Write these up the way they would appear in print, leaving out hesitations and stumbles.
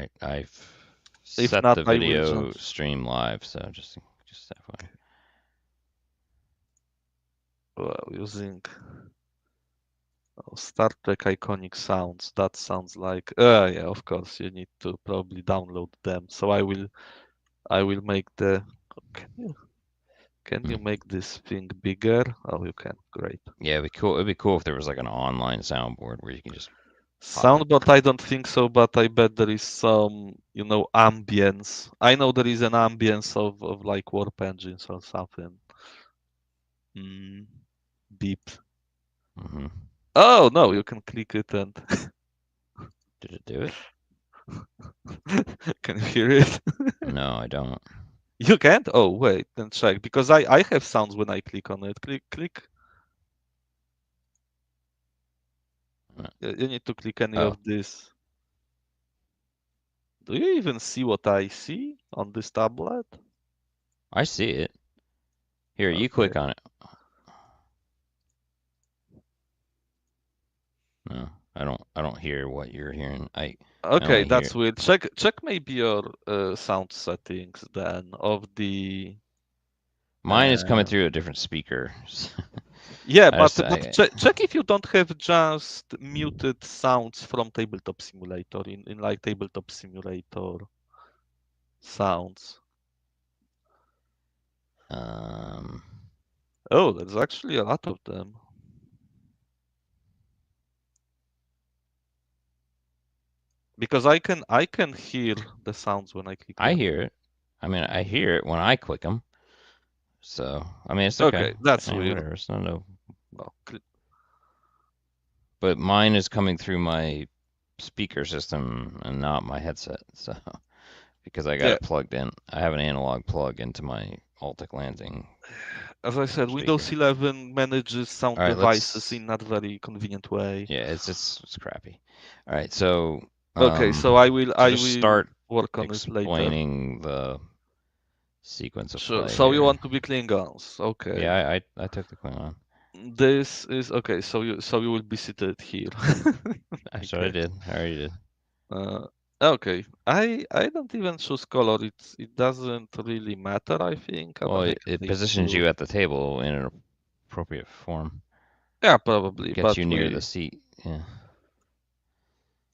right, I've If set not, the I will video just. stream live, so just FYI. Well, using Star Trek iconic sounds. That sounds like. Yeah, of course, you need to probably download them. So I will make the. Can you make this thing bigger? Oh, you can. Great. Yeah, it'd be cool. It'd be cool if there was like an online soundboard where you can just pop it. Soundboard, I don't think so, but I bet there is some, ambience. I know there is an ambience of like warp engines or something. Mm, beep. Hmm. Oh no, you can click it and Did it do it? can you hear it? No, I don't. You can't? Oh wait, then check because I have sounds when I click on it. Click. You need to click any Oh, of this. Do you even see what I see on this tablet? I see it. Here, you Okay. click on it. No, I don't hear what you're hearing. I Okay, only hear. that's weird. Check maybe your sound settings then of the Mine is coming uh through a different speaker. yeah, I just but check if you don't have just muted sounds from Tabletop Simulator in like Tabletop Simulator sounds. um Oh, there's actually a lot of them. Because I can hear the sounds when I click I them. hear it. I mean, I hear it when I click them. So, I mean, it's okay. Okay, that's Yeah, weird. whatever. It's not no. No, But mine is coming through my speaker system and not my headset. So, because I got yeah, it plugged in, I have an analog plug into my Altic Lansing as I said, speaker. Windows 11 manages sound All right, devices let's. in not very convenient way. Yeah, it's crappy. All right, so Okay, so so I just will start work on it later. explaining the sequence of Sure. play So you here. want to be Klingons? Okay. Yeah, I took the Klingon. This is okay. So you will be seated here. I That's what I guess. did. I already did. Uh, okay. I don't even choose color. It doesn't really matter. I think. Well, I can it leave positions you blue. at the table in an appropriate form. Yeah, probably. Gets But you near the we. seat. Yeah.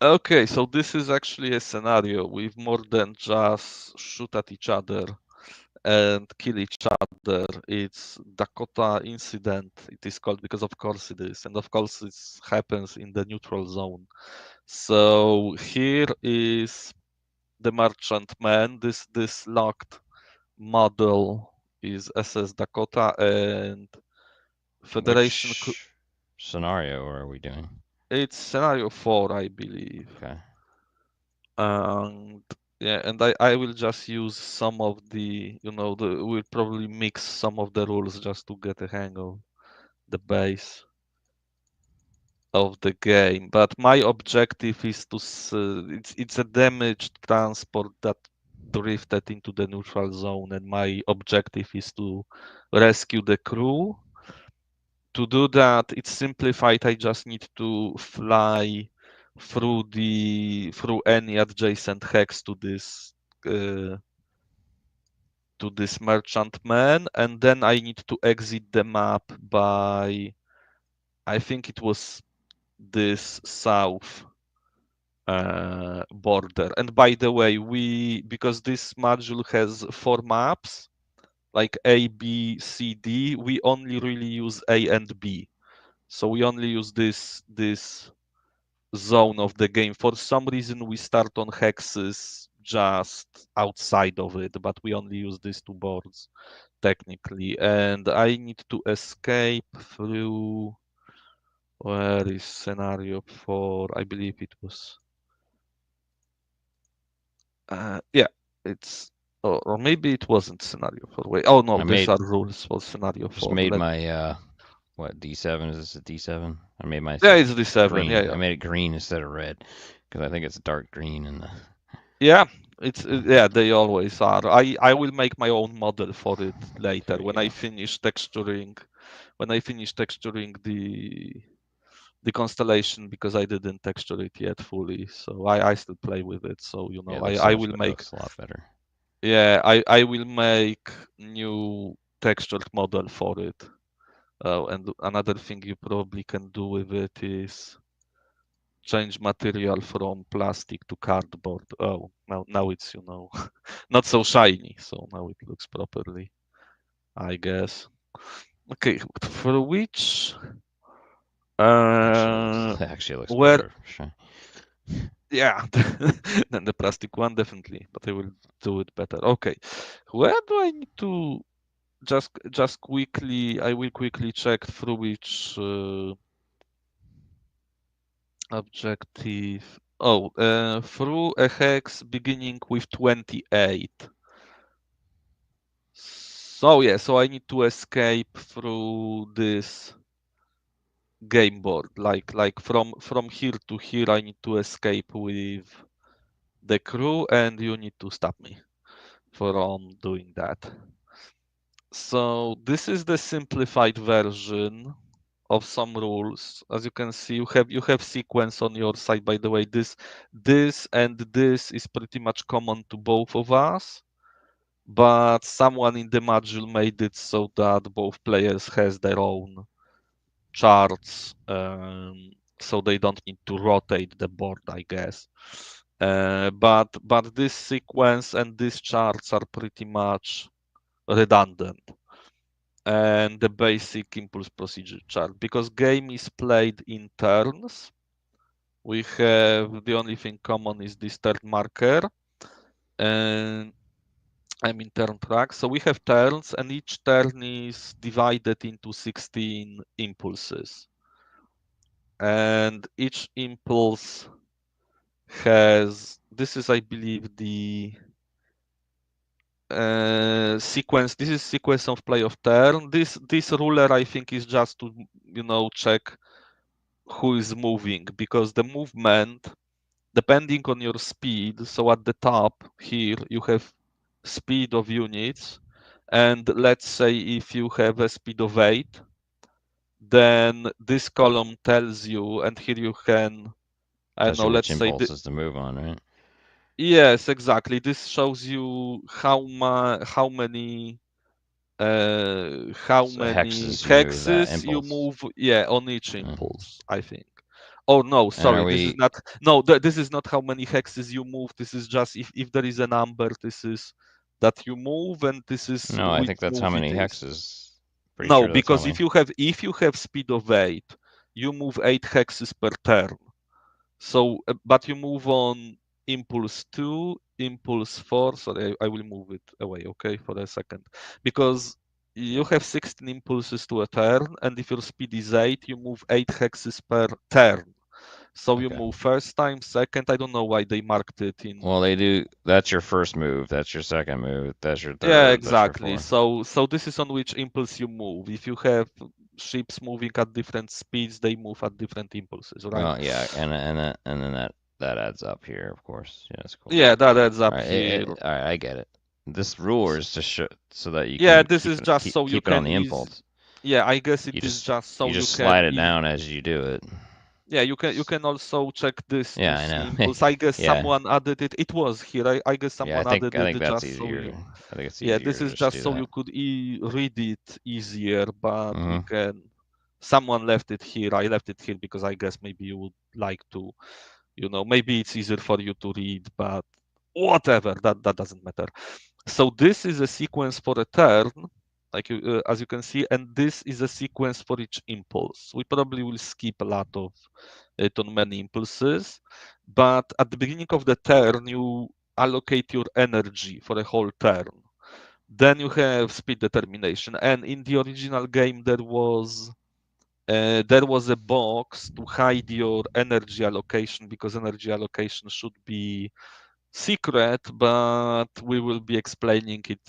Okay. So this is actually a scenario with more than just shoot at each other and kill each other. It's Dakota incident. It is called because of course it is, and of course it happens in the neutral zone. So here is the merchantman. This locked model is SS Dakota and Federation. Which scenario are we doing? It's scenario 4, I believe. Okay. And yeah, and I will just use some of we'll probably mix some of the rules just to get a hang of the base of the game. But my objective is it's a damaged transport that drifted into the neutral zone, and my objective is to rescue the crew. To do that, it's simplified. I just need to fly through any adjacent hex uh, to this merchantman, and then I need to exit the map by, I think it was this south border. And by the way, because this module has 4 maps, like A, B, C, D, we only really use A and B. So we only use this zone of the game. For some reason, we start on hexes just outside of it, but we only use these 2 boards technically. And I need to escape through, where is scenario 4? I believe it was. Yeah, it's, or maybe it wasn't scenario 4. Wait, oh no, I these made are rules for scenario just 4. made my what D7 is this a D7? I made Yeah, myself it's D7. Yeah, green. I yeah. made it green instead of red because I think it's dark green in the. Yeah, yeah, they always are. I will make my own model for it later There you go. when I finish texturing the the constellation because I didn't texture it yet fully. So I still play with it. So Yeah, it looks I so will it make, looks a lot better. yeah, I will make new textured model for it. And another thing you probably can do with it is change material from plastic to cardboard. Oh, now it's not so shiny, so now it looks properly, I guess. Okay, for which Actually, looks uh actually looks where better. Sure. yeah, than the plastic one definitely, but I will do it better. Okay, where do I need to just quickly? I will quickly check through which objective. Oh, through a hex beginning with 28. So yeah, so I need to escape through this game board. Like from here to here, I need to escape with the crew, and you need to stop me from doing that. So this is the simplified version of some rules. As you can see, you have sequence on your side. By the way, this and this is pretty much common to both of us, but someone in the module made it so that both players has their own charts, so they don't need to rotate the board, I guess. But this sequence and these charts are pretty much redundant, and the basic impulse procedure chart, because game is played in turns. We have the only thing common is this turn marker, and I mean turn track. So we have turns, and each turn is divided into 16 impulses, and each impulse has, this is I believe the sequence. This is sequence of play of turn. This ruler I think is just to check who is moving, because the movement, depending on your speed, so at the top here you have speed of units, and let's say if you have a speed of 8, then this column tells you, and here you can, I don't Tells know, you which let's say the, impulses to move on, right? yes, exactly, this shows you how many how So many hexes you move that hexes you impulse. move, yeah, on each Mhm. impulse, I think. Oh no, And are sorry, this is we? not, no, this is not how many hexes you move. This is just if there is a number, this is that you move, and this is No, I which think that's how move it many is. hexes. Pretty No, sure that's how because many. if you have speed of 8, you move 8 hexes per turn. So, but you move on impulse 2, impulse 4. Sorry, I will move it away, okay, for a second. Because you have 16 impulses to a turn, and if your speed is 8, you move 8 hexes per turn. So you Okay. move first time, second. I don't know why they marked it Well, in. they do. That's your first move. That's your second move. That's your Yeah, third. That's your exactly. fourth. So this is on which impulse you move. If you have ships moving at different speeds, they move at different impulses, right? Well, yeah, and then that adds up here, of course. Yeah, that's cool. Yeah, that adds All up right, here. all right, I get it. This ruler is to show so that you Yeah, can this is just so you keep it on can the ease. impulse. Yeah, I guess it is just You so you just can slide it ease. down as you do it. Yeah, you can also check this to Yeah, I see know. impulse. I guess Yeah, someone added it. It was here. I guess yeah. someone added I it think that's just so easier. you. I think it's Yeah, easier this to is just just do so that. you could read it easier, but we Hmm. can. Someone left it here. I left it here because I guess maybe you would like to, maybe it's easier for you to read, but whatever. That doesn't matter. So this is a sequence for a turn, like as you can see, and this is a sequence for each impulse. We probably will skip a lot of it on many impulses, but at the beginning of the turn, you allocate your energy for a whole turn. Then you have speed determination, and in the original game there was a box to hide your energy allocation, because energy allocation should be secret, but we will be explaining it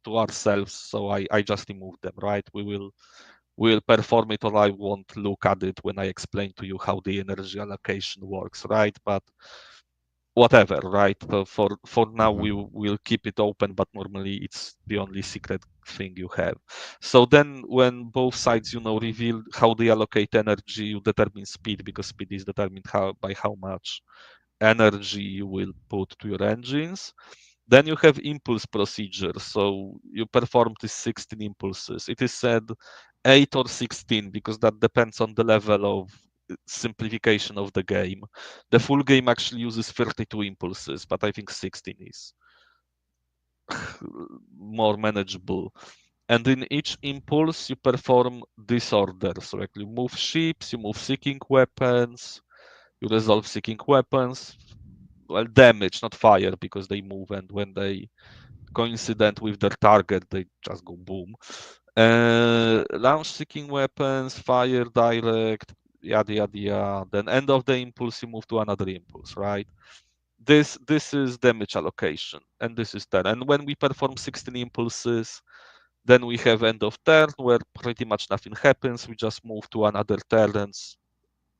to ourselves, so I just removed them, right? We will perform it, or I won't look at it when I explain to you how the energy allocation works, right? But whatever, right? For now Hmm. we will keep it open, but normally it's the only secret thing you have. So then when both sides, reveal how they allocate energy, you determine speed because speed is determined by how much energy you will put to your engines. Then you have impulse procedure. So you perform these 16 impulses. It is said 8 or 16 because that depends on the level of simplification of the game. The full game actually uses 32 impulses, but I think 16 is more manageable. And in each impulse, you perform disorders. So like you move ships, you move seeking weapons, you resolve seeking weapons. Well, damage, not fire, because they move, and when they coincident with their target, they just go boom. Launch seeking weapons, fire direct, yada yada yada. Then end of the impulse, you move to another impulse, right? This is damage allocation, and this is turn. And when we perform 16 impulses, then we have end of turn where pretty much nothing happens. We just move to another turn and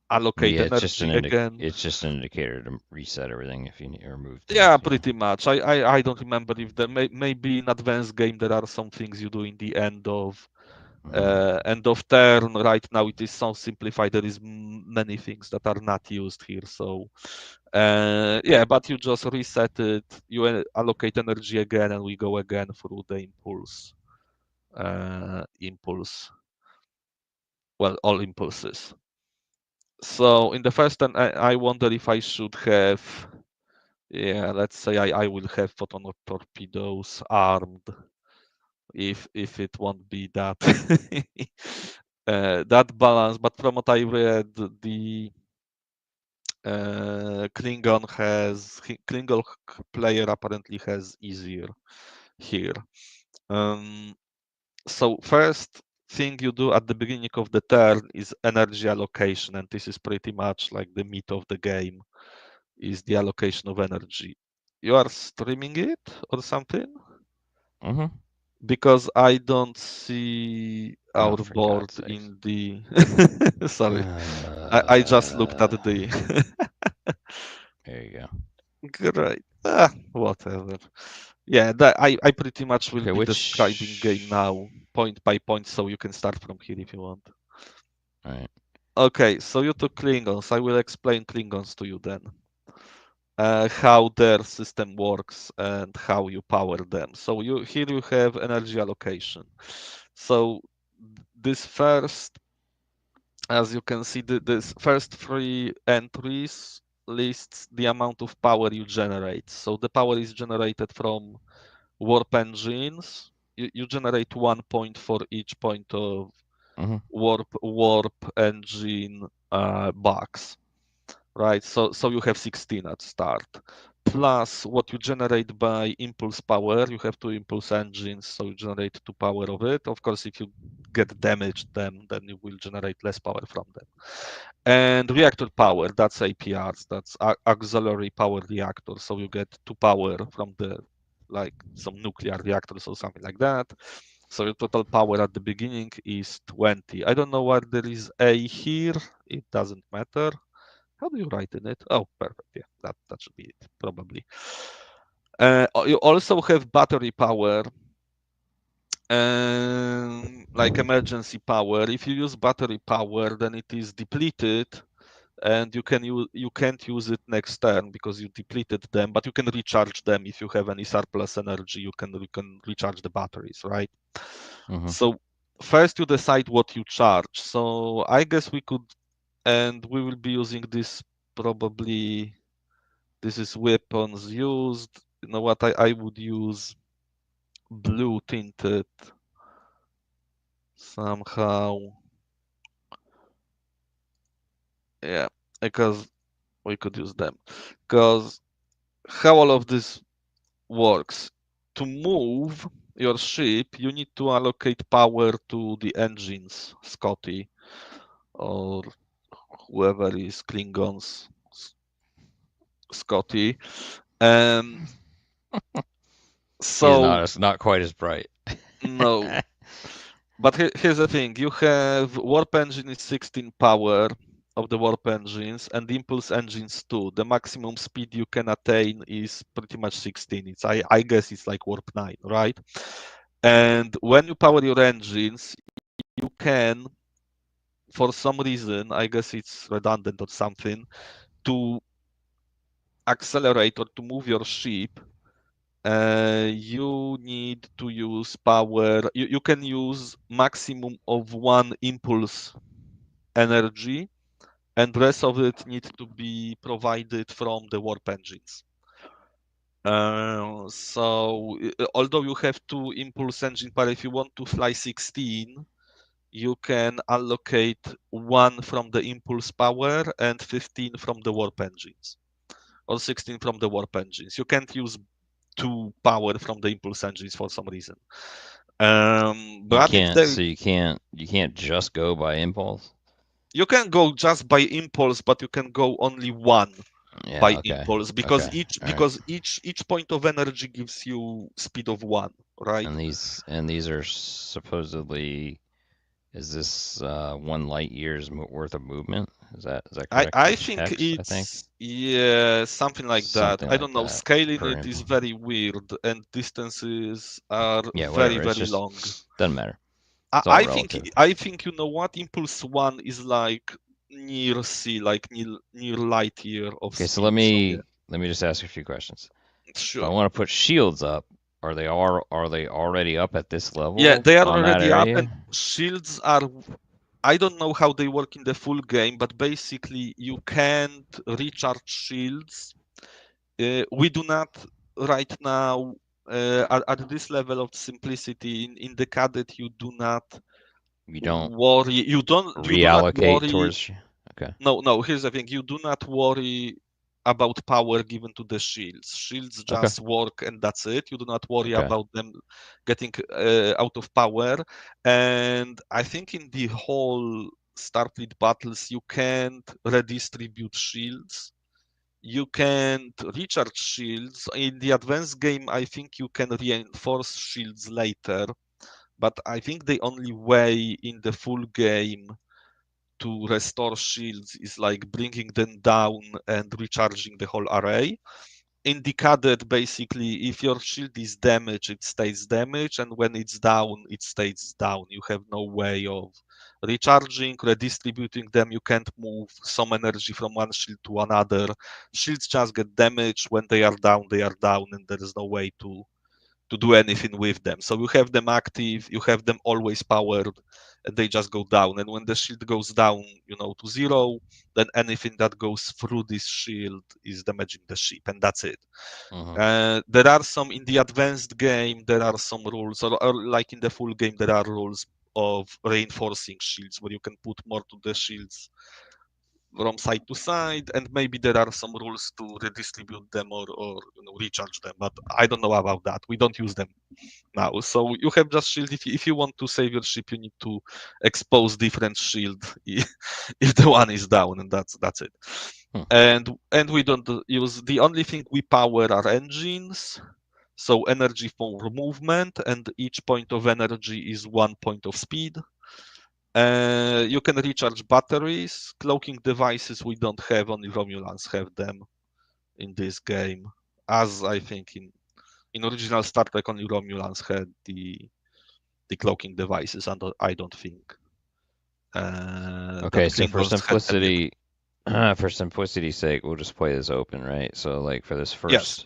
allocate Yeah, it's just energy again. it's just an indicator to reset everything if you need or move Yeah, things. Yeah. pretty much. I don't remember if there maybe in advanced game there are some things you do in the Hmm. end of turn. Right now it is so simplified. There is many things that are not used here. So yeah, but you just reset it. You allocate energy again, and we go again through the impulse. Well, all impulses. So in the first turn, I wonder if I should have. Yeah, let's say I will have photon torpedoes armed if it won't be that that balance. But from what I read, the Klingon player apparently has easier here. Um, so first thing you do at the beginning of the turn is energy allocation, and this is pretty much like the meat of the game, is the allocation of energy. You are streaming it or something? Hmm. Because I don't see Oh, our for board God's sakes. in the. Sorry, I just looked at Uh, the. there you go. Great. Whatever. Yeah, I pretty much will Okay, be describing game which? now, point by point, so you can start from here if you want. All right. Okay, so you took Klingons. I will explain Klingons to you then. How their system works and how you power them. So here you have energy allocation. So this first, as you can see, this first three entries lists the amount of power you generate. So the power is generated from warp engines. You generate 1 point for each point of Hmm. warp engine box, right? So you have 16 at start. Plus what you generate by impulse power, you have two impulse engines, so you generate two power of it. Of course, if you get damaged them, then you will generate less power from them. And reactor power, that's APRs, that's auxiliary power reactor. So you get two power from the like some nuclear reactors or something like that. So your total power at the beginning is 20. I don't know why there is A here. It doesn't matter. How do you write in it? Oh, perfect. Yeah, that should be it, probably. You also have battery power, like emergency power. If you use battery power, then it is depleted, and you can't use it next turn because you depleted them. But you can recharge them if you have any surplus energy. You can recharge the batteries, right? Hmm. So first you decide what you charge. So I guess we could, and we will be using this probably. This is weapons used. You know what? I would use blue tinted somehow. Yeah, because we could use them. Because how all of this works. To move your ship, you need to allocate power to the engines, Scotty, or whoever is Klingon's Scotty. Um, He's so not. It's not quite as bright. no, but here's the thing: you have warp engine is 16 power. of the warp engines and impulse engines too. The maximum speed you can attain is pretty much 16. I guess it's like warp 9, right? And when you power your engines, you can, for some reason, I guess it's redundant or something, to accelerate or to move your ship, you need to use power. You can use maximum of one impulse energy, and rest of it needs to be provided from the warp engines. Although you have two impulse engine power, if you want to fly 16, you can allocate one from the impulse power and 15 from the warp engines, or 16 from the warp engines. You can't use two power from the impulse engines for some reason. You But if can't. there, So you can't just go by impulse. you can go just by impulse, but you can go only one by Yeah. Okay. impulse because Okay. All right. each point of energy gives you speed of one, right? And these are supposedly. Is this 1 light year's worth of movement? Is that correct? I It's think hex, I think. it's, yeah, something like that. Something I like don't know. that Scaling per it is impulse. very weird, and distances are Yeah, very, whatever. It's very just long. doesn't matter. I, It's all I think relative. I think you know what? Impulse one is like near C, like near light year of Okay, so let speed. So yeah, me let me just ask a few questions. If I sure. want to put shields up, are they already up at this Yeah, level they are on that already up, and area? shields are. I don't know how they work in the full game, but basically you can't recharge shields. We do not right now, at this level of simplicity in the cadet. You do not You don't worry. You do not reallocate worry. towards. Okay. No. Here's the thing: you do not worry about power given to the shields. Shields Okay. just work, and that's it. You do not worry Okay. about them getting out of power. And I think in the whole Starfleet battles, you can't redistribute shields. You can't recharge shields. In the advanced game, I think you can reinforce shields later, but I think the only way in the full game to restore shields is like bringing them down and recharging the whole array. In the cadet, basically, if your shield is damaged, it stays damaged, and when it's down, it stays down. You have no way of recharging, redistributing them. You can't move some energy from one shield to another. Shields just get damaged. When they are down, and there is no way to do anything with them. So you have them active, you have them always powered, and they just go down. And when the shield goes down, to zero, then anything that goes through this shield is damaging the ship, and that's it. Hmm. There are some in the advanced game. There are some rules, or like in the full game, there are rules of reinforcing shields where you can put more to the shields from side to side, and maybe there are some rules to redistribute them or recharge them. But I don't know about that. We don't use them now. So you have just shield. If you want to save your ship, you need to expose different shield if the one is down, and that's it. Hmm. And we don't use, the only thing we power are engines. So energy for movement, and each point of energy is 1 point of speed. You can recharge batteries. Cloaking devices we don't have, only Romulans have them in this game. As I think in original Star Trek, only Romulans had the cloaking devices, and I don't think Okay, that so for Klingons had them yet. simplicity, for simplicity's sake, we'll just play this open, right? So like for this Yes,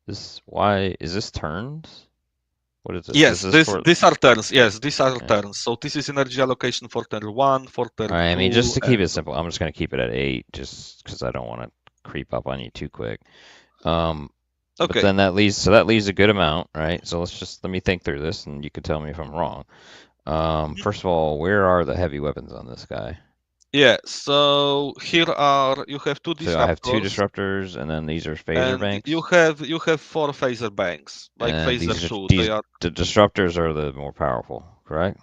first, why is this turns? What is this? This yes. is This for. these are turns. Yes, these are Yeah. turns. So this is energy allocation for turn one, for All turn right, I mean, just two, to keep and it simple, I'm just gonna keep it at 8, just because I don't want to creep up on you too quick. Um, but okay. then that leaves a good amount, right? So let me think through this, and you can tell me if I'm wrong. Mhm. First of all, where are the heavy weapons on this guy? Yeah. So here are, you have two So I have two disruptors, disruptors, and then these are phaser and you banks, have four phaser banks, like and phaser these are shoot. They these are, the disruptors are the more powerful, correct?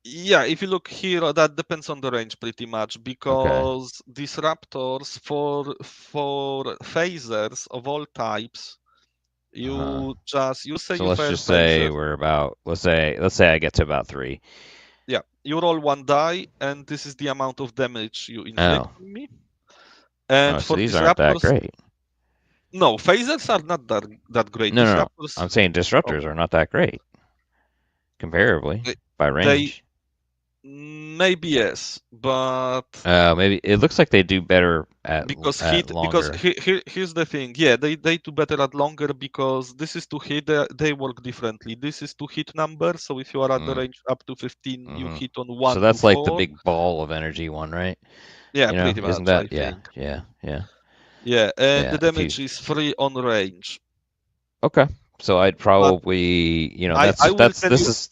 yeah. If you look here, that depends on the range pretty much, Okay. because disruptors for phasers of all types, Uh-huh. you say So you let's fire just say phaser. we're about let's say I get to about 3. Yeah. you roll one die, and this is the amount of damage you inflict Oh, on me. And oh, so for these aren't that disruptors, great. no, phasers are not that great. No, no, no. Disruptors, I'm saying oh, disruptors are not that great comparably they, by they range. maybe yes, but Maybe it looks like they do better at because longer. here's the thing. Yeah, they do better at longer because this is to hit. They work differently. This is to hit number. So if you are at the Mm, range up to 15, you hmm hit on So 1 to that's like the 4. big ball of energy one, right? Yeah, You know, pretty isn't much, that? I Yeah, think. yeah, yeah, Yeah, and yeah. the If you damage is free on range. okay, so I'd But probably, I will tell this you is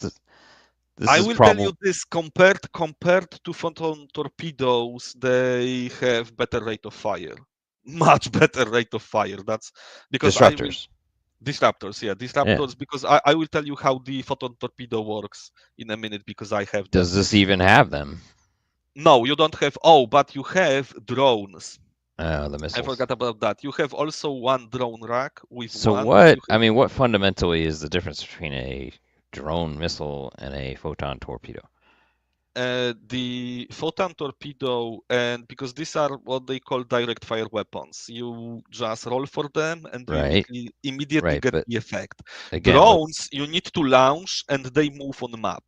this I is will tell probably you this compared to photon torpedoes, they have better rate of fire. Much better rate of fire. That's because I will disruptors. disruptors, yeah, Yeah. disruptors because I will tell you how the photon torpedo works in a minute because I have them. Does this even have them? No, you don't have but you have drones. Oh, the I missiles. forgot about that. You have also one drone rack with So one, and what? you I have mean, what fundamentally is the difference between a drone missile and a photon torpedo? the photon torpedo, and because these are what they call direct fire weapons, you just roll for them and you Right, immediately right. get But the effect. again, what? Drones, you need to launch and they move on the map.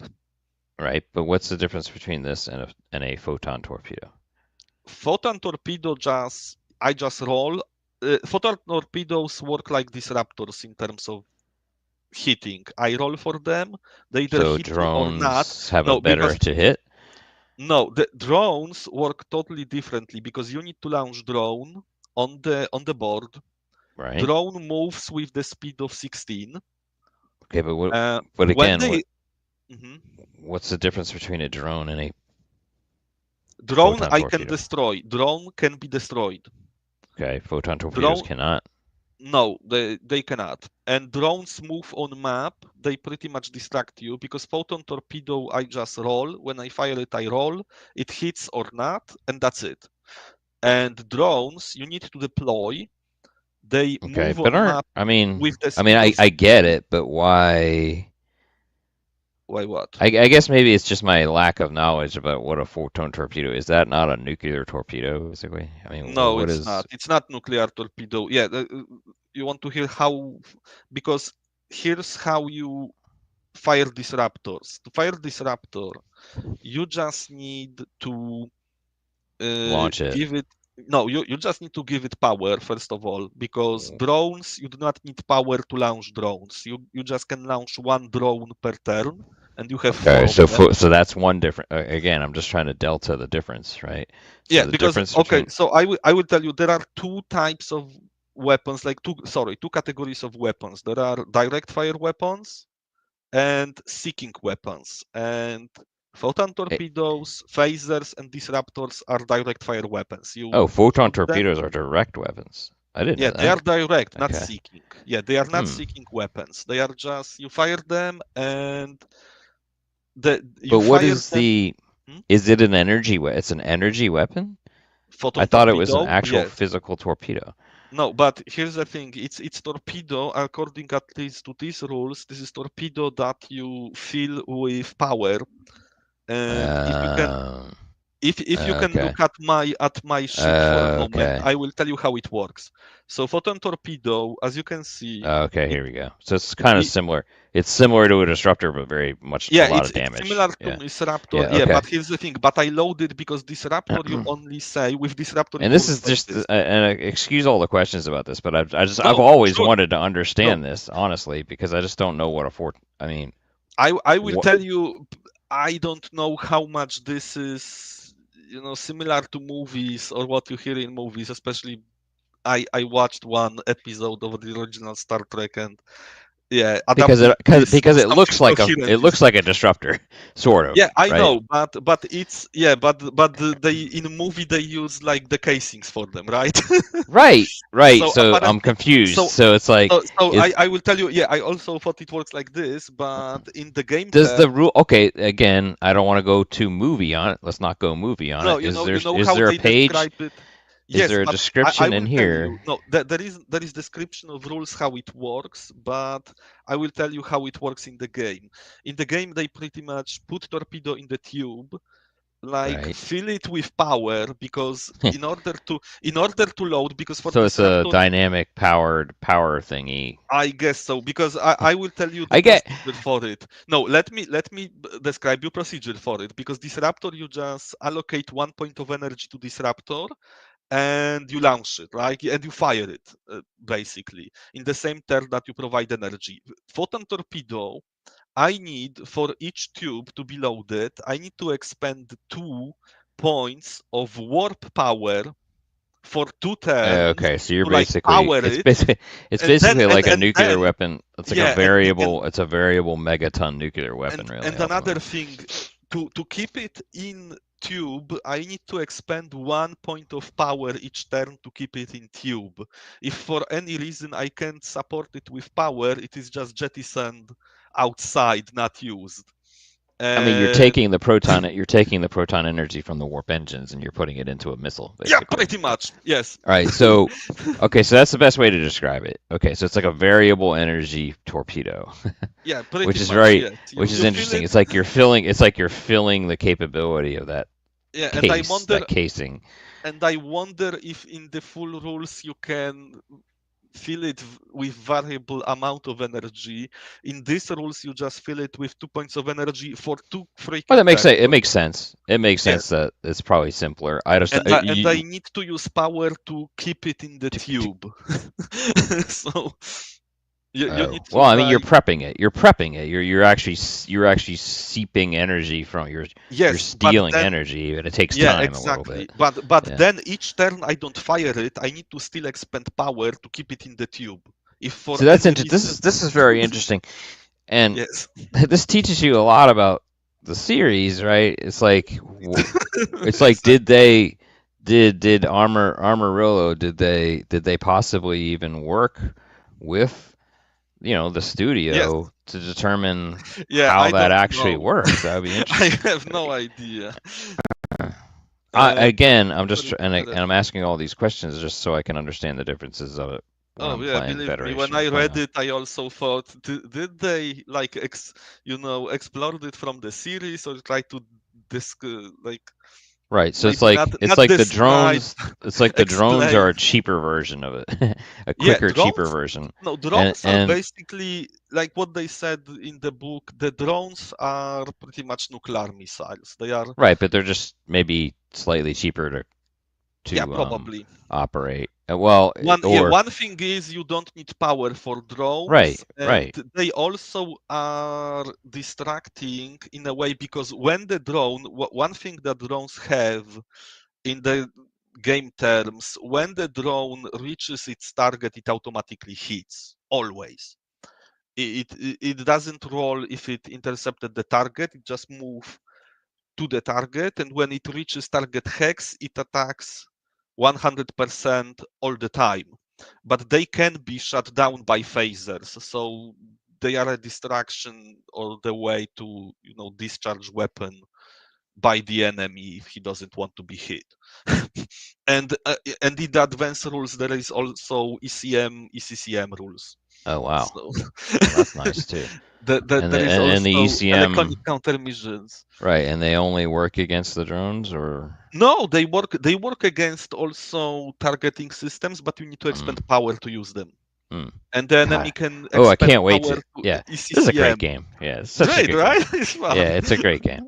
Right, but what's the difference between this and a photon torpedo? Photon torpedo just I just roll. Photon torpedoes work like disruptors in terms of hitting. I roll for them. They either So hit me or not. drones have a No, better because to hit, no, the drones work totally differently because you need to launch drone on the board. right? Drone moves with the speed of 16. Okay, but what? Uh, But when again, they Mhm. what's the difference between a drone and a Drone photon I can torpedo? destroy. Drone can be destroyed. Okay, photon torpedoes Drone cannot. no, they cannot. And drones move on map. They pretty much distract you because photon torpedo I just roll. When I fire it, I roll. It hits or not, and that's it. And drones you need to deploy. They Okay, move but on aren't map with the I mean, speed of I get 16. it, but why? Why what? I guess maybe it's just my lack of knowledge about what a photon torpedo is. That not a nuclear torpedo, basically? I mean, No, what it's is not. It's not nuclear torpedo. Yeah, you want to hear how? Because here's how you fire disruptors. To fire disruptor, you just need to launch it? give it. No, you just need to give it power first of all, because drones you do not need power to launch drones. You just can launch one drone per turn, and you have four Okay, of them. so that's one different. Again, I'm just trying to delta the difference, right? So Yeah, the because difference okay, between so I will tell you there are two types of weapons, like two categories of weapons. There are direct fire weapons and seeking weapons. And photon eh, torpedoes, phasers, and disruptors are direct fire weapons. You oh, photon shoot them. torpedoes are direct weapons. I didn't Yeah, know they are that. direct, not Okay. seeking. Yeah, they are not Hmm. seeking weapons. They are just you fire them and you But what fire is them. the? Hmm? Is it an energy? It's an energy weapon. I Photon thought it was an torpedo, actual yes. physical torpedo. No, but here's the thing. It's torpedo according at least to these rules. This is torpedo that you fill with power. And Um. if you can Okay. look at my sheet for a moment, Okay. I will tell you how it works. So photon torpedo, as you can see, Okay. it, Here we go. So it's kind of it similar. It's similar to a disruptor, but very much a yeah, lot of it's damage. similar to Yeah. Disruptor. Yeah. Yeah, Okay. but here's the thing. But I loaded because Disruptor you only say with Disruptor And it this works is like just, this. and excuse all the questions about this, but I've No, always sure. wanted to No, understand this honestly because I just don't know what a fort. I mean, I will what? tell you. I don't know how much this is, similar to movies or what you hear in movies. Especially, I watched one episode of the original Star Trek, and yeah, adapting this to Because something coherent it is looks like a disruptor, sort of, yeah, I right? know, but it's yeah, but they in a movie they use like the casings for them, right? Right, right. So So I'm apparently, confused. so So it's like, so is I will tell you, yeah, I also thought it works like this, but in the game does the test, rule? Okay, again, I don't want to go too movie on it. Let's not go movie on no, it. you know Is how there a they page? describe it. Is Yes, there a but I description in will tell you. here? No, there is description of rules how it works, but I will tell you how it works in the game. In the game, they pretty much put torpedo in the tube, like Right. fill it with power because in order to load, because for So it's a disruptor, dynamic power thingy. I guess so, because I will tell you the I get. procedure for it. No, let me describe you procedure for it, because disruptor, you just allocate 1 point of energy to disruptor and you launch it, right? And you fire it, basically, in the same turn that you provide energy. Photon torpedo, I need for each tube to be loaded, I need to expend 2 points of warp power for 2 turns Okay, so you're to like basically power it's it, basically it's and then basically like a and nuclear then weapon. It's like a yeah, variable. It's a variable megaton nuclear weapon, really, and another ultimately. thing, to keep it in tube, I need to expend 1 point of power each turn to keep it in tube. If for any reason I can't support it with power, it is just jettisoned outside, not used. I mean, And you're taking the proton energy from the warp engines and you're putting it into a missile, yeah, basically. pretty much. Yes. All right, so okay, so that's the best way to describe it. Okay, so it's like a variable energy torpedo, Yeah, which pretty is much. very, Yes. You which is you feel interesting. it. It's like you're filling the capability of Yeah, that casing. and I wonder if in the full rules you can fill it with variable amount of energy. In these rules, you just fill it with 2 points of energy for two Well, freaking turns. it makes sense. It makes sense Yes, that it's probably simpler. I just and I need to use power to keep it in the to tube. So you Oh need to well, I mean, you're like, prepping it. You're prepping it. You're actually seeping energy from. You're yes, but stealing then energy, and it takes yeah, time a little bit. exactly. But Yeah. then each turn I don't fire it. I need to still expend power to keep it in the tube. If for So that's any interesting. reason, This is very interesting, and yes, this teaches you a lot about the series, right? It's like exactly. did Armorillo did they possibly even work with the Yes. studio to determine Yeah, how I that don't actually know. works? That would be I interesting. have no idea. But Again, I'm just very and I'm interesting. asking all these questions just so I can understand the differences of it when Oh I'm yeah, playing believe me, when Federation or I read Klingon. it, I also thought, did they like explored it from the series, or try to like Right, so maybe not it's not like the describe, drones. It's like the drones are explain. a cheaper version of it, a Yeah, quicker, cheaper drones. version, No, and drones are and basically like what they said in the book. The drones are pretty much nuclear missiles. They are, right, but they're just maybe slightly cheaper yeah, to probably. operate. Well, or One thing is you don't need power for right, drones, and right. they also are distracting in a way, because when the drone, one thing that drones have in the game terms, when the drone reaches its target, it automatically hits always. It doesn't roll if it intercepted the target. It just move to the target, and when it reaches target hex, it attacks 100% all the time. But they can be shut down by phasers, so they are a distraction or the way to discharge weapon by the enemy if he doesn't want to be hit. And in the advanced rules there is also ECM, ECCM rules. Oh wow, So well that's nice too. there is And the also electronic ECM, countermeasures. right? And they only work against the drones, or No, they work against also targeting systems, but you need to mm, expend power to use them. mm. And the enemy God. can Oh, I expend can't wait power to. to Yeah, this is a great ECCM. game. Yeah, it's such a Great, good game. right? It's fun. Yeah, it's a great game.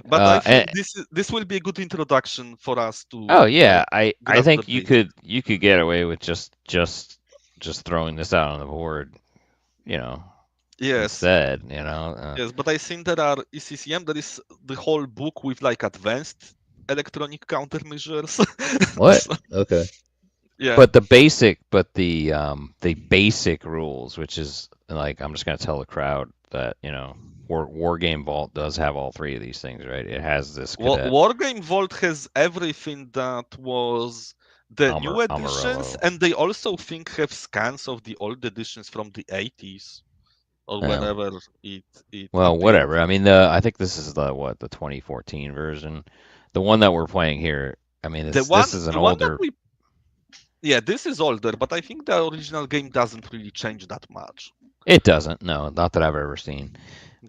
But I And think this will be a good introduction for us to oh like yeah, I grasp the think basics. you could get away with just throwing this out on the board, you know, Yes, instead, yes. But I think there are ECCM. There is the whole book with like advanced electronic countermeasures. What? So, Okay. yeah. But the basic rules, which is like I'm just gonna tell the crowd that War Game Vault does have all three of these things, right? It has this cadet Wargame Vault has everything that was the new editions, Amarillo. and they also think have scans of the old editions from the 80s or Yeah. whenever it Well, appeared. whatever. I mean, I think this is the 2014 version, the one that we're playing here. I mean, The this one is an the one that older. we Yeah, this is older, but I think the original game doesn't really change that much. It doesn't. No, not that I've ever seen.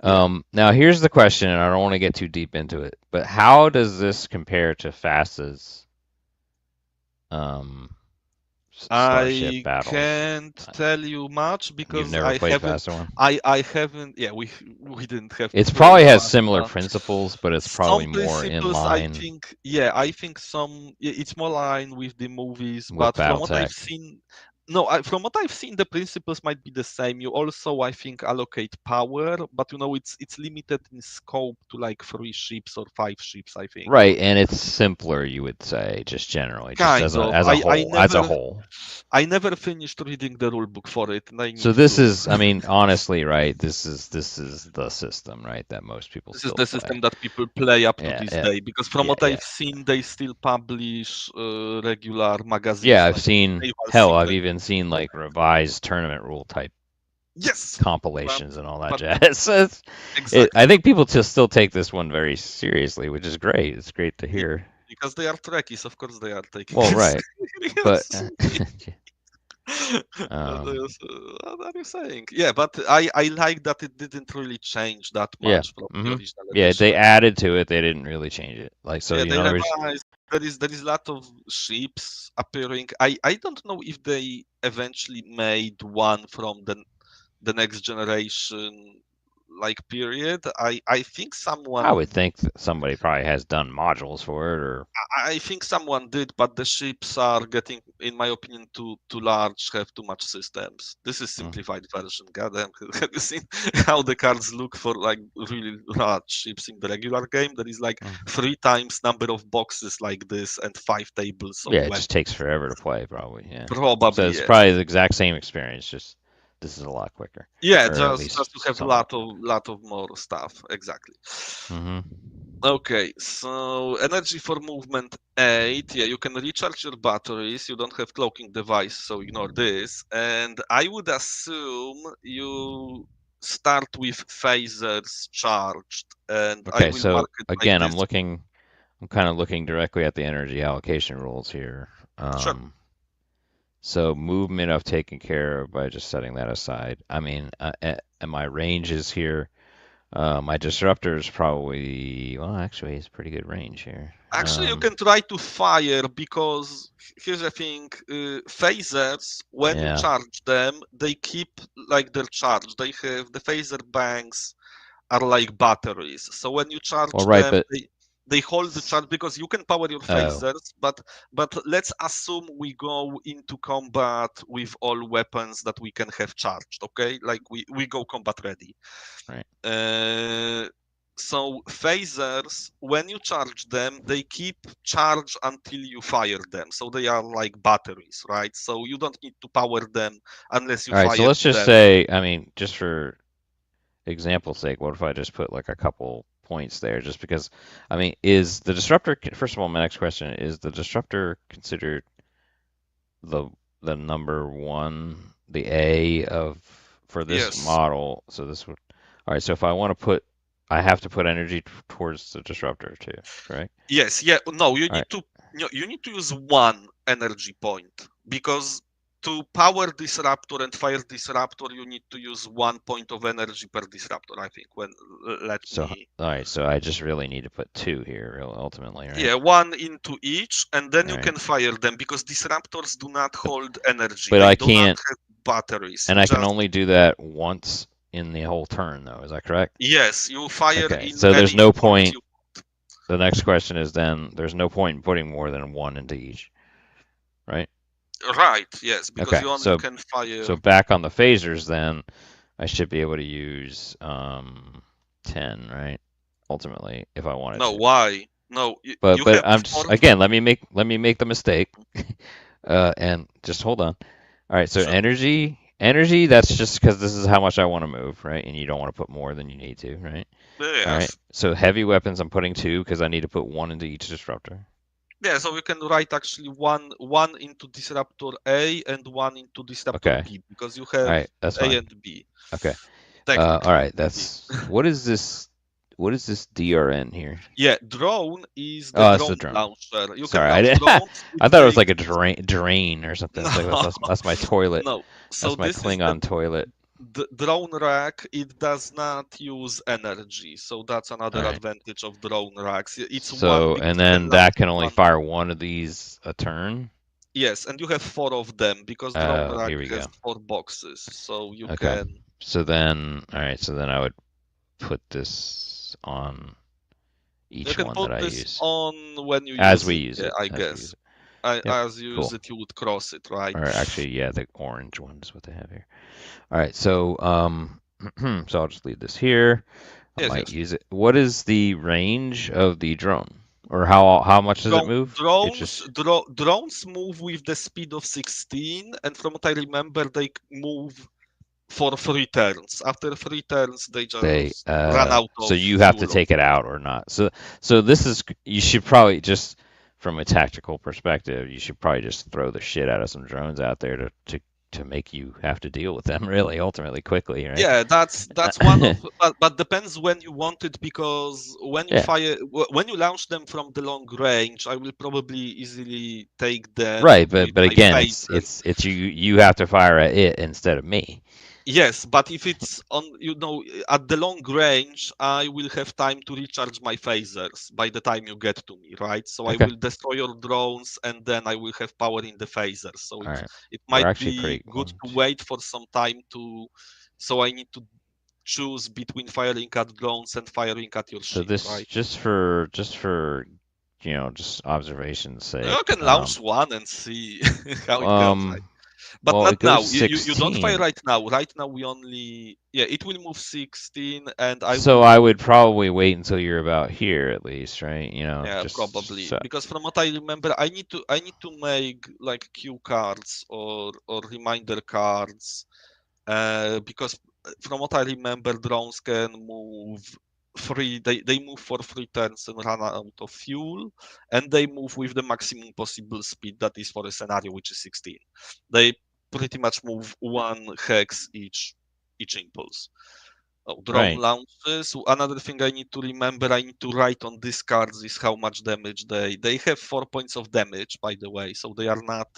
Yeah. Now here's the question, and I don't want to get too deep into it, but how does this compare to FASA's um, Starship I battles? can't tell you much You've because never I played haven't FASA one? I haven't, yeah, we didn't have to It's play probably has similar Fasta. principles, but it's probably Some more in principles I line think, yeah, I think it's more line with the movies, with but from what I've BattleTech. seen, no, from what I've seen, the principles might be the same. You also, I think, allocate power, but it's limited in scope to like 3 ships or 5 ships, I think. Right, and it's simpler, you would say, just generally, just Kind of. as a whole, as a whole. I never finished reading the rule book for it, and I So need this to. is, I mean, honestly, right? This is the system, right? That most people This is still the play. system that people play up to Yeah, this yeah, day because from yeah, what yeah. I've seen, they still publish regular Yeah, magazines I've like seen, Naval hell, Sim I've Review. even seen like revised tournament rule type Yes, but compilations and all that but jazz. So I exactly, think people still take this one very seriously, which is great. It's great to Be- hear. because they are Trekkies, of course they are taking Well, it right, but seriously. um, What are you saying? Yeah, but I like that it didn't really change that yeah, much from the hmm original yeah, they edition. added to it. They didn't really change it. Like, so Yeah, in they other words, revised. There is a lot of ships appearing. I don't know if they eventually made one from the next generation like period. I think I someone would think that somebody probably has done modules for it, or I think someone did, but the ships are getting, in my opinion, too large, have too much systems. This is mm, simplified version. Goddamn, have you seen how the cards look for like really large ships in the regular game? There is like mm. 3 times number of boxes like this and 5 tables of Yeah, it just takes weapons. forever to play, probably. Yeah, so Probably it's yes. probably the exact same experience. Just this is a lot quicker, Yeah, or at just to least have somewhat. lot of more stuff. Exactly. Hmm. Okay, so energy for movement 8. Yeah, you can recharge your batteries. You don't have cloaking device, so ignore this. And I would assume you start with phasers charged, and I Okay, will mark so it like again, this. I'm kind of looking directly at the energy allocation rules here. Sure. So movement I've taken care of by just setting that aside. I mean, and my ranges here. My disruptor is probably, well, actually, it's pretty good range here. Actually, you can try to fire because here's the thing: phasers, when you Yeah. charge them, they keep like their charge. They have the phaser banks are like batteries. So when you Well, charge right, them, but they hold the charge because you can power your oh, phasers, but let's assume we go into combat with all weapons that we can have charged, okay? Like we go combat ready. right. Uh, so phasers, when you charge them, they keep charge until you fire them. So they are like batteries, right? So you don't need to power them unless you All right, so fire let's just them. say, I mean, just for example's sake, what if I just put like a couple points there, just because, I mean, is the disruptor, first of all, my next question is the disruptor considered the the number one, the A of for this Yes. model? So this would, all right, so if I want to put, I have to put energy towards the disruptor too, correct? Yes, yeah. No, All right, you need to use one energy point because to power disruptor and fire disruptor, you need to use 1 point of energy per disruptor. I think. Let so me. all right, so I just really need to put two here, ultimately, right? Yeah, one into each, and then All you right, can fire them because disruptors do not hold energy. but They I do not can't, have batteries. and I can Just only do that once in the whole turn, though. Is that correct? yes, you fire Okay, in so there's any no point point. you. The next question is then there's no point in putting more than one into each, right? Right. Yes, because Okay, you only can fire. so back on the phasers, then I should be able to use 10, right? Ultimately, if I wanted No, to. why? No, But you have I'm just four. again, let me make the mistake, and just hold on. All right, so Sure. energy. That's just because this is how much I want to move, right? And you don't want to put more than you need to, right? All right. Yes. So heavy weapons, I'm putting two because I need to put one into each disruptor. Yeah, so we can write actually one into disruptor A and one into disruptor Okay. B because you All have right. That's A fine. and B Okay. All technically. right. That's what is this? what is this DRN here? Yeah, drone is the Oh, that's the drone drone. launcher. You can Sorry, I launch did. drones I with thought it was like big. a drain or something. It's like No, that's my toilet. no. So That's my this is the Klingon toilet. drone rack. It does not use energy, so that's All another right. advantage of drone racks. It's one So, because and you can then launch that can only one. fire one of these a turn. Yes, and you have four of them because drone Oh, rack here we has go. four boxes, so you Okay. can So then, all right. So then I would put this on you each can one that put I this use on when you as use we it. use Yeah, it. I As we use guess. it. Yep. As you use Cool. it, you would cross it, right? Or actually, yeah, the orange one is what they have here. All right. So, so I'll just leave this here. I Yes, might yes. use it. What is the range of the drone, or how much does it move? It just Drones move with the speed of 16, and from what I remember, they move for 3 turns. After 3 turns, they they just run out so of you have to fuel or take it out or not. So this is you should probably just from a tactical perspective, you should probably just throw the shit out of some drones out there to make you have to deal with them really ultimately quickly, right? yeah, that's one of, but depends when you want it because Yeah. when you launch them from the long range, I will probably easily take them Right, with but my again, phaser. it's you have to fire at it instead of me. Yes, but if it's on, at the long range, I will have time to recharge my phasers by the time you get to me, right? So I Okay. will destroy your drones and then I will have power in the phasers. So All right. it We're might actually be pretty good one, to two. wait for some time to, so I need to choose between firing at drones and firing at your So ship, this right? just for just observation's You sake. can launch one and see how it goes, right? Um But well not it goes now. You don't fire 16. right now. Right now we only, yeah, it will move 16 and I So will I move. would probably wait until you're about here at least, right? Yeah, Just probably. so, Because from what I remember, I need to make like cue cards or reminder cards. Because from what I remember, drones can move they move for 3 turns and run out of fuel, and they move with the maximum possible speed that is for a scenario which is 16. They pretty much move one hex each impulse. Oh, drone right. launches. Another thing I need to remember, I need to write on these cards is how much damage they have 4 points of damage, by the way, so they are not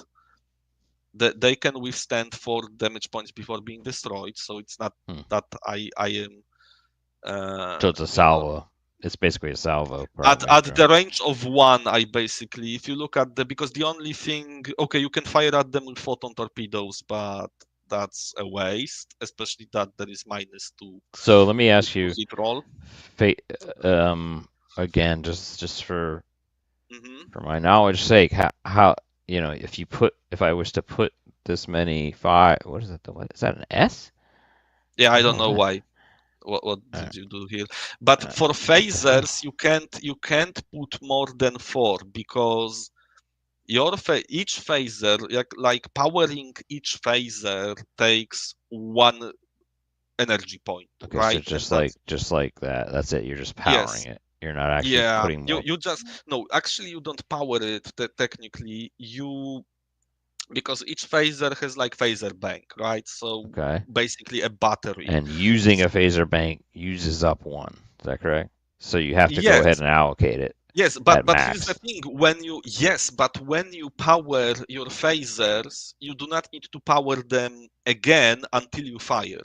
they can withstand 4 damage points before being destroyed. So it's not Hmm. that I am So it's a salvo. It's basically a salvo at probably the drone. range of one. I basically, if you look at the, because the only thing, okay, you can fire at them with photon torpedoes, but that's a waste, especially that there is -2 So let me ask to you, hit roll. fa again, just Hmm. for my knowledge sake, how if I was to put this many five, what is it? What is that an S? Yeah, What I the don't hell is know that? why. What All right. did you do here? But for What the phasers, hell? you can't put more than four because each phaser, like powering each phaser takes one energy point, Okay, so right? And that's, just like that. That's it. You're just powering yes, it. You're not actually yeah. putting You more. you just, no, actually you don't power it technically. You, because each phaser has like phaser bank, right? So Okay. basically a battery. And using a phaser bank uses up one. Is that correct? So you have to go ahead Yes, and allocate it yes, at but here's the max. thing: when you power your phasers, you do not need to power them again until you fire.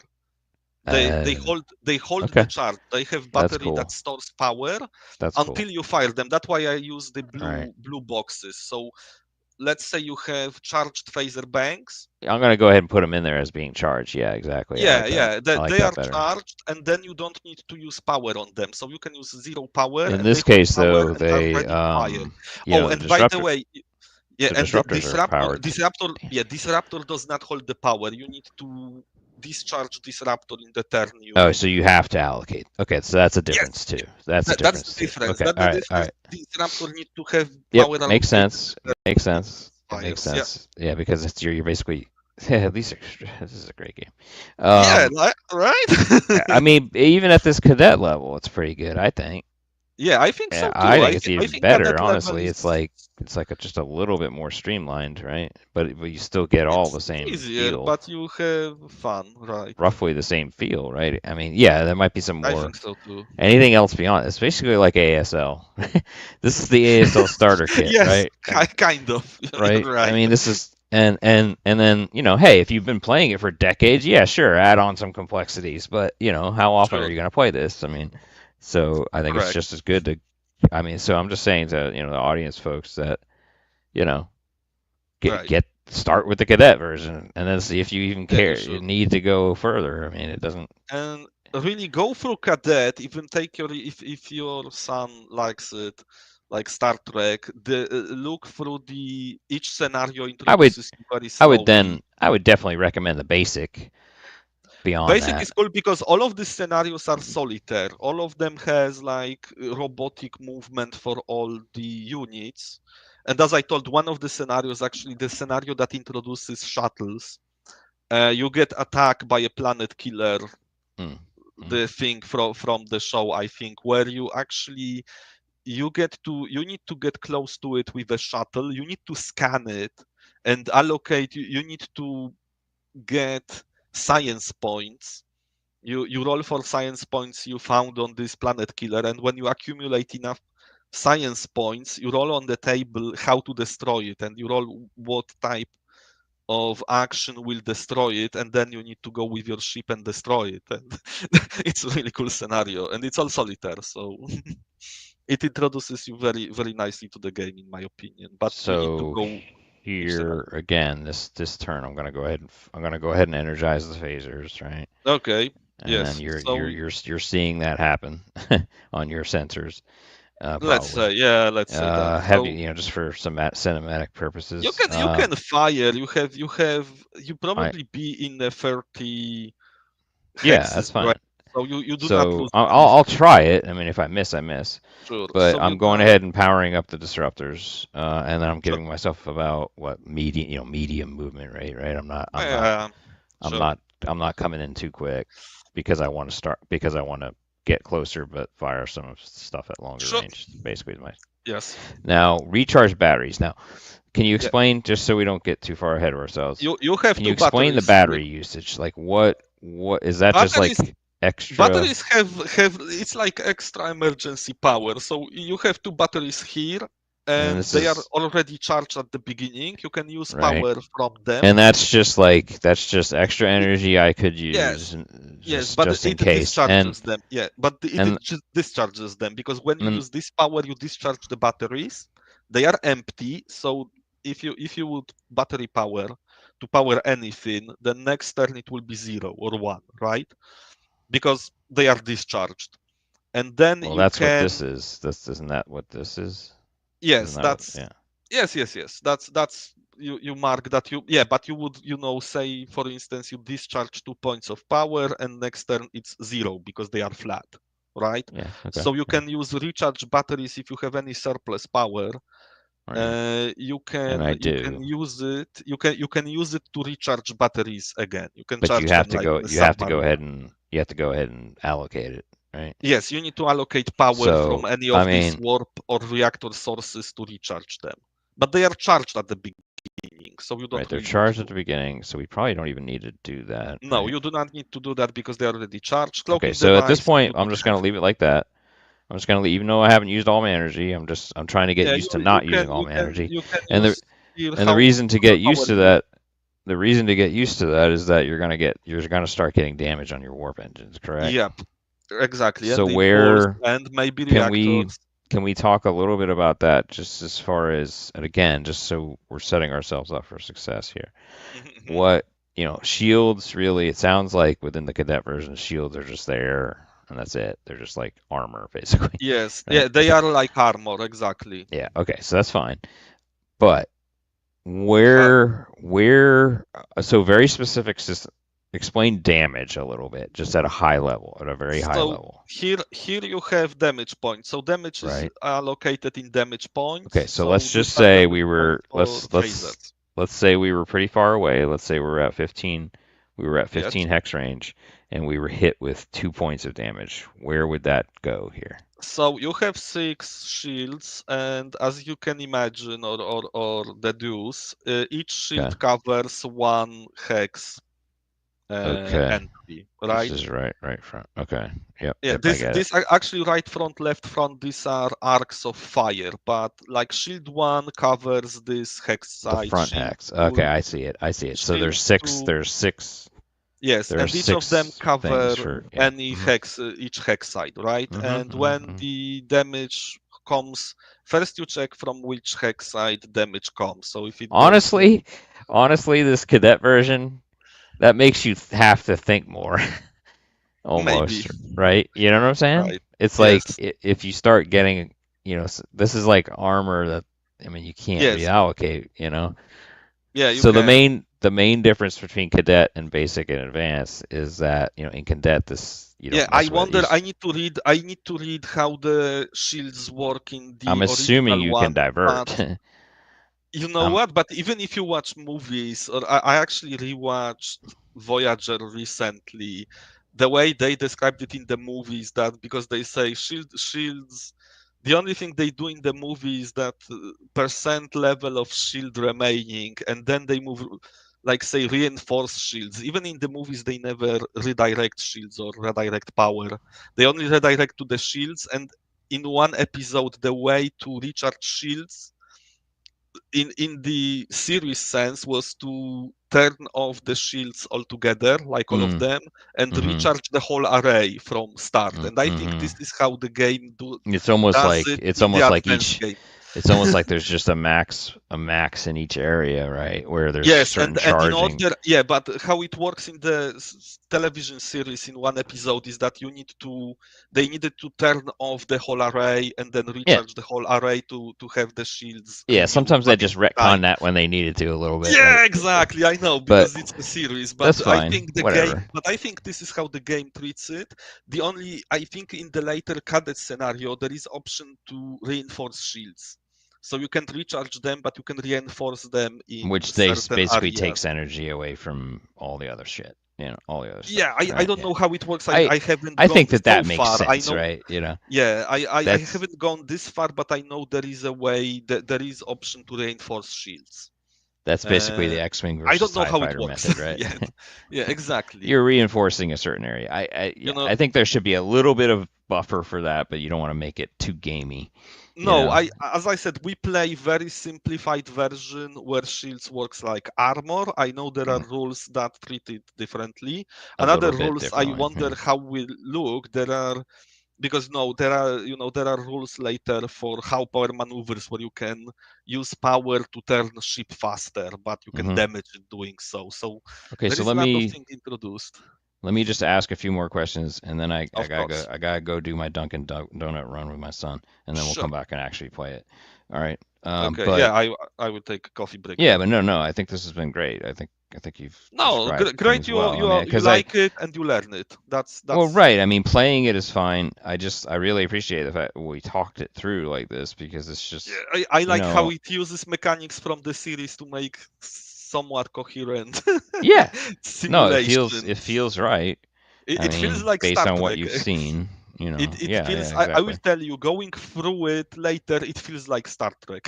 They hold the Okay. charge. They have That's battery that cool. stores power That's until cool. you fire them. That's why I use the All right. blue boxes. So let's say you have charged phaser banks. I'm gonna go ahead and put them in there as being charged. Yeah, exactly. I Yeah, like that. yeah, I like they that are better. charged, and then you don't need to use power on them. So you can use zero power, In and they this hold case, power though, and are they ready to fire. Oh, the and by the disruptor way, yeah, the and the disruptors are powered. disruptor does not hold the power. You need to discharge disruptor in the turn Oh, you. so you have to allocate. Okay, so that's a Yes, difference too. That's a that's the difference too. difference. Okay. That All the right. All difference. right. Disruptor need to have Yep. power Makes allocated sense. to Makes the sense. It makes fires. Yeah, sense. Yeah, because it's you're basically these are this is a great game. yeah, Um, right. I mean, even at this cadet level, it's pretty good, I think. Yeah, I think Yeah, so I too. think it's I even think better, cadet level honestly. is It's like just a little bit more streamlined, right? But you still get all the it's same easier, feel, but you have fun, right? roughly the same feel, right? I mean, yeah, there might be some I more. think so too. Anything else beyond? It's basically like ASL. This is the ASL starter kit, Yes, right? And kind of. right? You're I right. mean, this is and then hey, if you've been playing it for decades, yeah, sure, add on some complexities, but how often are Sure, you going to play this? I mean, so I think it's correct. just as good to. I mean, so I'm just saying to the audience folks that you know get Right. get start with the cadet version and then see if you even Yeah, you care you should. need to go further. I mean, it doesn't. And really go through cadet, even take your if your son likes it, like Star Trek, look through the each scenario I would introduces you very then slowly. I would definitely recommend the basic beyond Basic that. is cool because all of these scenarios are solitaire. All of them has like robotic movement for all the units. And as I told, one of the scenarios, actually the scenario that introduces shuttles, you get attacked by a planet killer, Mm, mm. the thing from the show, I think, where you actually you need to get close to it with a shuttle. You need to scan it and allocate. You need to get science points. You roll for science points you found on this planet killer, and when you accumulate enough science points, you roll on the table how to destroy it, and you roll what type of action will destroy it, and then you need to go with your ship and destroy it. And it's a really cool scenario, and it's all solitaire, so it introduces you very nicely to the game, in my opinion. But you need to So go each here scenario. again, this turn, I'm gonna go ahead and energize the phasers, right? Okay. And then Yes. So you're seeing that happen on your sensors, let's probably. say, yeah, let's say that. Heavy, So just for some cinematic you purposes. can fire. You I probably be in the 30 Yeah, hexes, that's right? fine. So you do not So lose I'll anything. try it. I mean, if I miss, I miss. Sure. But So you I'm going got ahead and powering up the disruptors, and then I'm sure. giving myself about what medium movement rate, right? Yeah, I'm sure. not I'm not coming in too quick because I want to get closer but fire some of stuff at longer Sure. range. Basically, is my Yes. now recharge batteries. Now, can you Yeah. explain just so we don't get too far ahead of ourselves? You have Can you two explain the batteries. battery usage? Like what is that just Batteries like extra batteries have it's like extra emergency power. So you have two batteries here, and and this they are is already charged at the beginning. You can use right? power from them. And that's just extra energy I could use Yes, yes, just but just in it case. discharges them. Yeah, but And just discharges them because when you and use this power, you discharge the batteries. They are empty, so if you would battery power to power anything, the next turn it will be 0 or 1, right? Because they are discharged. And then well, you that's what this can is. This isn't that what this is? yes, Isn't that what? that's Yeah. yes. That's you mark that you yeah, but you would say for instance you discharge 2 points of power and next turn it's 0 because they are flat, right? Yeah. Okay. So you Yeah. can use recharge batteries if you have any surplus power. Right. And I You can do. use it to recharge batteries again. You can But charge them like in a you have to go submarine. ahead and you have to go ahead and allocate it, right? Yes, you need to allocate power from So, any I of these mean, warp or reactor sources to recharge them. But they are charged at the beginning, so you right, don't they're really need charged at to. the beginning, so we probably don't even need to do that, No, right? you do not need to do that because they are already charged. Okay, Cloaking so at this device, point, you I'm don't just have gonna leave to. it like that. I'm just gonna leave, even though I haven't used all my energy. I'm trying to get Yeah, used to not using all my energy. you can And the use here and the how reason to get used power to grid. that, the reason to get used to that is that you're gonna start getting damage on your warp engines, correct? Yep, exactly. So And the impulse where and maybe can we reactors. can we talk a little bit about that just as far as, and again, just so we're setting ourselves up for success here. What, shields really, it sounds like within the cadet version, shields are just there and that's it. They're just like armor basically, Yes, right? yeah, they Okay. are like armor, exactly. Yeah, okay. So that's fine. But Ha- so very specific system, explain damage a little bit, just at a high level, at a very high So level, here you have damage points. So damage is right? allocated in damage points. Okay, so So let's these just are say damage points for phasers. let's say we were pretty far away. Let's say we were at Yes. 15 hex range and we were hit with 2 points of damage. Where would that go here? So you have 6 shields, and as you can imagine or deduce, each Okay. shield covers one hex Okay. entry, This right? is right front. Okay. Yep. Yeah, Yep. I get it. this are actually right front, left front. These are arcs of fire, but like shield one covers this hex The side, front shield hex. Okay, two, I see it. I see it. So shield there's six. two. There's six. Yes, There are and each of them six things cover for yeah. any hex, each hex side, right? And when Mhm. the damage comes, first you check from which hex side damage comes. So if it goes from Honestly, honestly, this cadet version that makes you have to think more, maybe, almost, right? You know what I'm saying? right? It's like Yes, if you start getting, this is like armor that I mean you can't yes, reallocate, you know. yeah, you So can. the main difference between cadet and basic and advanced is that in cadet this you Yeah, don't I mess with. wonder. I need to read how the shields work in I'm the assuming original you can one. But divert. you know I'm what? But even if you watch movies, or I actually rewatched Voyager recently, the way they described it in the movies, that because they say shields, the only thing they do in the movie is that percent level of shield remaining, and then they move, like say reinforce shields. Even in the movies, they never redirect shields or redirect power. They only redirect to the shields, and in one episode, the way to recharge shields in the series sense was to turn off the shields altogether, like all of mm, them, and mm-hmm, recharge the whole array from start. And I think mm-hmm. this is how the game does it It's in the almost like advanced each game. it's almost like there's just a max in each area, right? Where there's Yes, certain and in charging. order, yeah, but how it works in the television series in one episode is that they needed to turn off the whole array and then Yeah. recharge the whole array to have the shields Yeah, renew, sometimes they but just it took time. retcon that when they needed to a little bit, right? Yeah, exactly. I know But because it's a series, but that's fine. Whatever. I think this is how the game treats it. The only I think in the later cadet scenario there is option to reinforce shields, so you can recharge them, but you can reinforce them in Which certain basically takes areas. energy away from all the other shit, all the other Yeah, stuff, I right? don't Yeah. know how it works. I I haven't I gone think that so that makes far. I sense, know. right? Yeah, I That's haven't gone this far, but I know there is a way that there is option to reinforce shields. that's basically Uh, the X-wing I versus don't know TIE how it fighter works method, right? yet. Yeah, exactly. You're reinforcing a certain area. You Yeah, know, I think there should be a little bit of buffer for that, but you don't want to make it too gamey, you no, know. I as I said, we play very simplified version where shields works like armor. I know there are Mm, rules that treat it differently. a Another little bit rules I differently. wonder how will look. There are because no, there are rules later for how power maneuvers where you can use power to turn ship faster, but you can Hmm. damage it doing so. So Okay, there so is a lot of things introduced, let me just ask a few more questions, and then of course. I gotta go do my Dunkin' Donut run with my son, and then we'll Sure. come back and actually play it. All right. Okay. But Yeah, I will take a coffee break yeah, too. but no, I think this has been great. I think you've No, described great. things well. I mean, You because like it and you learn it. well, That's right. I mean, playing it is fine. I really appreciate the fact we talked it through like this because it's yeah. just, I you like how know, it uses mechanics from the series to make somewhat coherent yeah. No, simulation. it feels right. I It feels mean, like based Star on what Trek. you've seen, It yeah, yeah, feels. I will exactly. tell you, going through it later, it feels like Star Trek,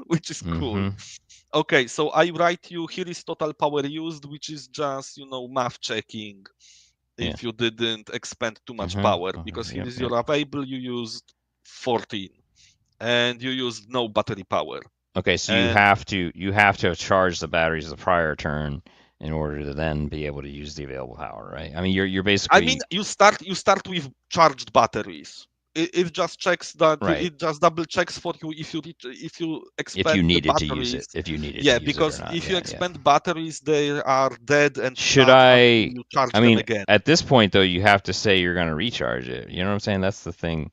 which is cool. Mm-hmm. Okay, so I write you here is total power used, which is just math checking Yeah. if you didn't expend too much Mm-hmm. power, because here Yep, is yep. your available. You used 14, and you used no battery power. Okay, so And you have to charge the batteries the prior turn in order to then be able to use the available power, right? I mean, you're I mean, basically you start with charged batteries. It just checks that right. it just double checks for you if you If you expend the needed to use it, batteries. if you needed to Yeah, use it or because not. if you Yeah, yeah. expend batteries, they are dead and Should stuck until I? you charge I them mean, again. at this point though, you have to say you're going to recharge it. You know what I'm saying? That's the thing.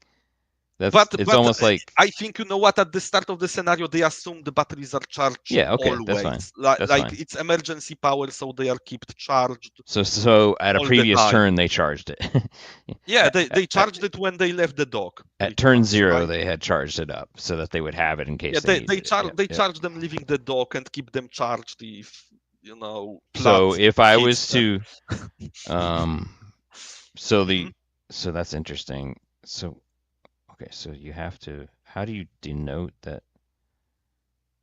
It's But almost like I think you know what, at the start of the scenario they assume the batteries are charged yeah, okay, that's fine. always. That's Like fine. it's emergency power, so they are kept charged So at a all the previous time. turn they charged it. Yeah, at, they charged it when they left the dock, at pretty turn much, zero right? they had charged it up so that they would have it in Yeah, case they needed it. Yep, they yep. charge them leaving the dock and keep them charged if flood So if I hits was them. to um so Mhm. the so that's interesting. So Okay, so you have to. How do you denote that?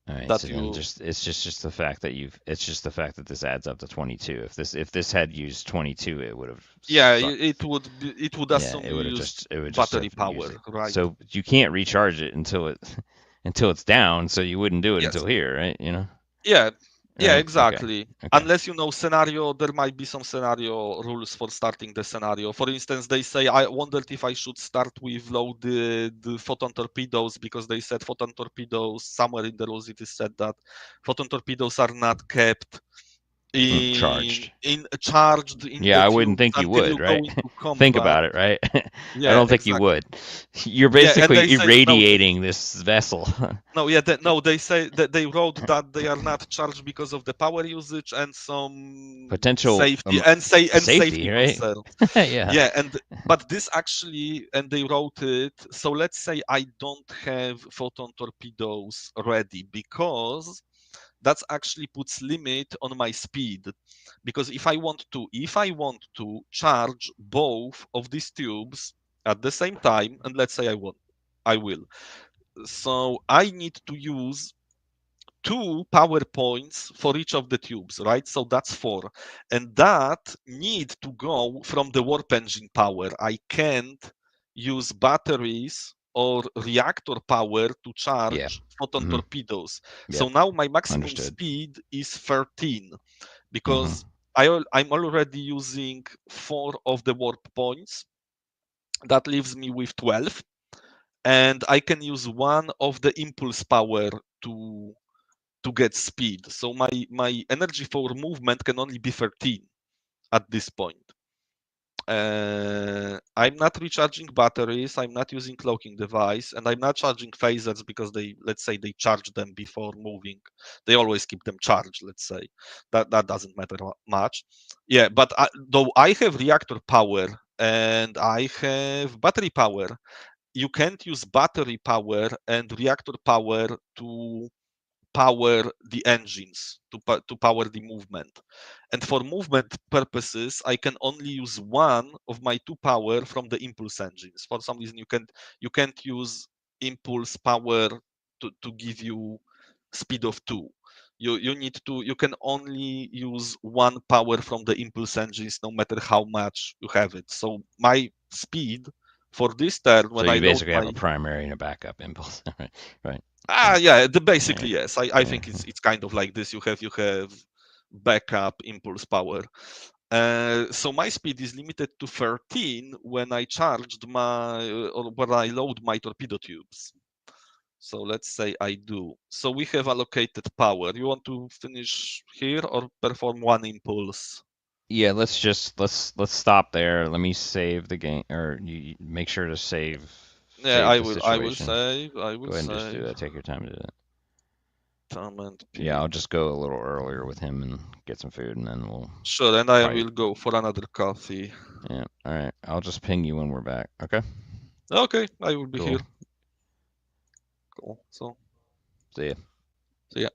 All right, that so then you. just the fact that you've it's just the fact that this adds up to 22. If this had used 22, it would have Yeah, sucked. it would Yeah, assume you used it would just battery have power, using. right? So you can't recharge it until it until it's down. So you wouldn't do it Yes. until here, right? Yeah, yeah, Right? Okay. exactly. Okay. Unless you know scenario, there might be some scenario rules for starting the scenario. For instance, they say, I wondered if I should start with the photon torpedoes because they said photon torpedoes, somewhere in the rules it is said that photon torpedoes are not kept Charged. in charged in Yeah, the I wouldn't tubes think you until would, you go right? into Think combat. about it, right? I Yeah, don't think you exactly. would. You're Yeah, and basically they say no. irradiating this vessel. No, yeah, no, they say that they wrote that they are not charged because of the power usage and some Potential safety and safety, safety right? concerns. Yeah. Yeah, and but this actually, and they wrote it. So let's say I don't have photon torpedoes ready because that's actually puts limit on my speed. Because if I want to charge both of these tubes at the same time, and let's say I will. So I need to use two power points for each of the tubes, right? So that's four. And that need to go from the warp engine power. I can't use batteries or reactor power to Yeah. charge photon Hmm. torpedoes. So Yep. now my maximum Understood. speed is 13 Hmm. because I'm already using four of the warp points. That leaves me with 12. And I can use one of the impulse power to to get speed. So my energy for movement can only be 13 at this point. I'm not recharging batteries. I'm not using cloaking device, and I'm not charging phasers because let's say, they charge them before moving. They always keep them charged. Let's say that doesn't matter much. Yeah, but though I have reactor power and I have battery power, you can't use battery power and reactor power to power the engines to power the movement. And for movement purposes, I can only use one of my two power from the impulse engines. For some reason, you can't use impulse power to give you speed of two. You can only use one power from the impulse engines, no matter how much you have it. So my speed for this turn, So when I you load basically have my a primary and a backup impulse, right? Right. Okay. yeah, Yeah. basically yes. I Yeah. think it's kind of like this. You have backup impulse power. So my speed is limited to 13 when I charged my or when I load my torpedo tubes. So let's say I do. So we have allocated power. You want to finish here or perform one impulse? Yeah. Let's stop there. Let me save the game, or you make sure to Yeah, save I the will. I will situation. save. I will Go ahead and just do save. that. Take your time to do that. Tom and Yeah, P. I'll just go a little earlier with him and get some food, and then we'll Sure, and I probably. will go for another coffee. Yeah. All right. I'll just ping you when we're back. Okay. Okay, I will be Cool. here. Cool. So, See ya. so yeah.